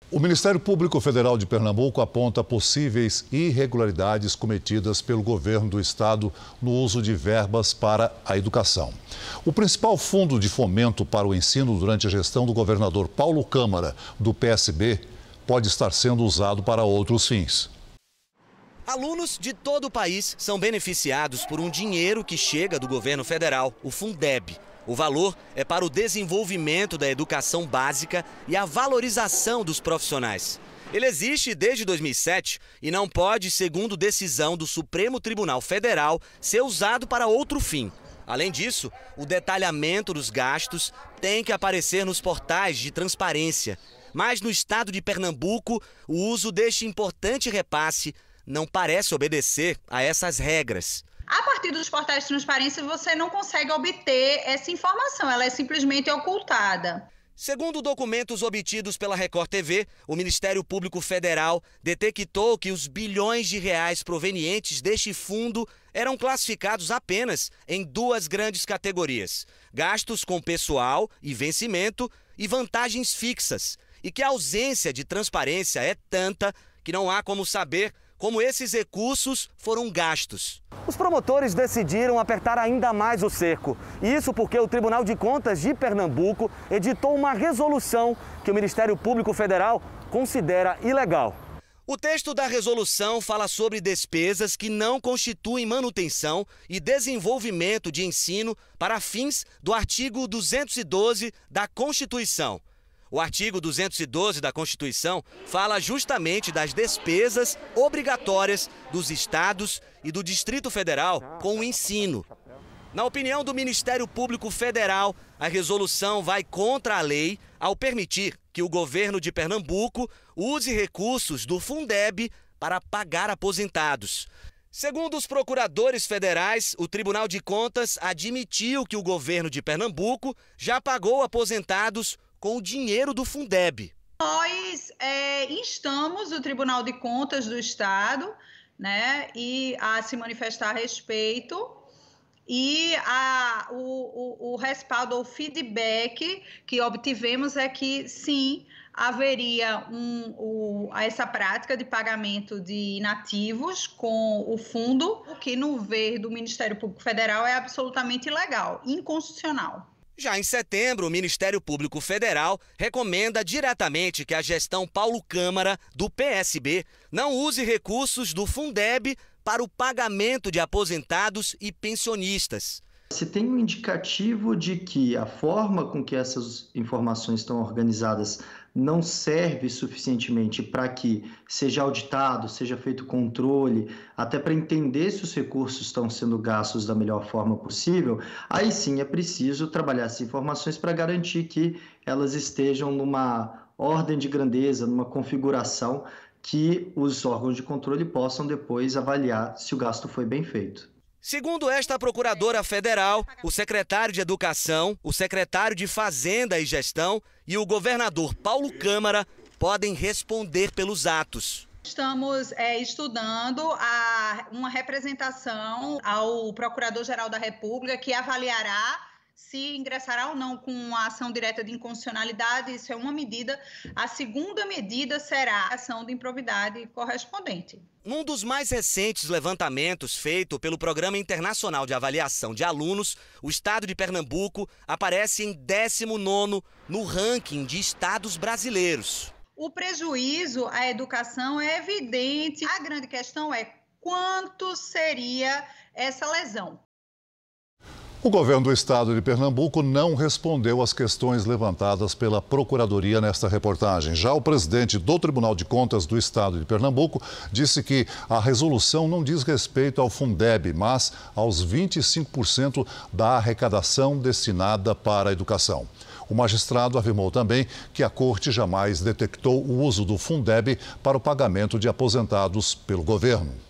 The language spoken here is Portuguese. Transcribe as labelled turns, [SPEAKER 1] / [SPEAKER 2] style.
[SPEAKER 1] O Ministério Público Federal de Pernambuco aponta possíveis irregularidades cometidas pelo governo do estado no uso de verbas para a educação. O principal fundo de fomento para o ensino durante a gestão do governador Paulo Câmara, do PSB, pode estar sendo usado para outros fins.
[SPEAKER 2] Alunos de todo o país são beneficiados por um dinheiro que chega do governo federal, o Fundeb. O valor é para o desenvolvimento da educação básica e a valorização dos profissionais. Ele existe desde 2007 e não pode, segundo decisão do Supremo Tribunal Federal, ser usado para outro fim. Além disso, o detalhamento dos gastos tem que aparecer nos portais de transparência. Mas no estado de Pernambuco, o uso deste importante repasse não parece obedecer a essas regras.
[SPEAKER 3] A partir dos portais de transparência, você não consegue obter essa informação, ela é simplesmente ocultada.
[SPEAKER 2] Segundo documentos obtidos pela Record TV, o Ministério Público Federal detectou que os bilhões de reais provenientes deste fundo eram classificados apenas em duas grandes categorias: gastos com pessoal e vencimento e vantagens fixas, e que a ausência de transparência é tanta que não há como saber como esses recursos foram gastos. Os promotores decidiram apertar ainda mais o cerco. Isso porque o Tribunal de Contas de Pernambuco editou uma resolução que o Ministério Público Federal considera ilegal. O texto da resolução fala sobre despesas que não constituem manutenção e desenvolvimento de ensino para fins do artigo 212 da Constituição. O artigo 212 da Constituição fala justamente das despesas obrigatórias dos estados e do Distrito Federal com o ensino. Na opinião do Ministério Público Federal, a resolução vai contra a lei ao permitir que o governo de Pernambuco use recursos do Fundeb para pagar aposentados. Segundo os procuradores federais, o Tribunal de Contas admitiu que o governo de Pernambuco já pagou aposentados com o dinheiro do Fundeb.
[SPEAKER 3] Nós instamos o Tribunal de Contas do Estado, a se manifestar a respeito, e o respaldo ou feedback que obtivemos é que sim, haveria essa prática de pagamento de inativos com o fundo, o que no ver do Ministério Público Federal é absolutamente ilegal, inconstitucional.
[SPEAKER 2] Já em setembro, o Ministério Público Federal recomenda diretamente que a gestão Paulo Câmara, do PSB, não use recursos do Fundeb para o pagamento de aposentados e pensionistas.
[SPEAKER 4] Se tem um indicativo de que a forma com que essas informações estão organizadas não serve suficientemente para que seja auditado, seja feito controle, até para entender se os recursos estão sendo gastos da melhor forma possível, aí sim é preciso trabalhar essas informações para garantir que elas estejam numa ordem de grandeza, numa configuração que os órgãos de controle possam depois avaliar se o gasto foi bem feito.
[SPEAKER 2] Segundo esta procuradora federal, o secretário de Educação, o secretário de Fazenda e Gestão e o governador Paulo Câmara podem responder pelos atos.
[SPEAKER 3] Estamos estudando uma representação ao Procurador-Geral da República, que avaliará se ingressará ou não com uma ação direta de inconstitucionalidade. Isso é uma medida. A segunda medida será a ação de improbidade correspondente.
[SPEAKER 2] Num dos mais recentes levantamentos feito pelo Programa Internacional de Avaliação de Alunos, o estado de Pernambuco aparece em 19º no ranking de estados brasileiros.
[SPEAKER 3] O prejuízo à educação é evidente. A grande questão é quanto seria essa lesão.
[SPEAKER 1] O governo do estado de Pernambuco não respondeu às questões levantadas pela Procuradoria nesta reportagem. Já o presidente do Tribunal de Contas do estado de Pernambuco disse que a resolução não diz respeito ao Fundeb, mas aos 25% da arrecadação destinada para a educação. O magistrado afirmou também que a corte jamais detectou o uso do Fundeb para o pagamento de aposentados pelo governo.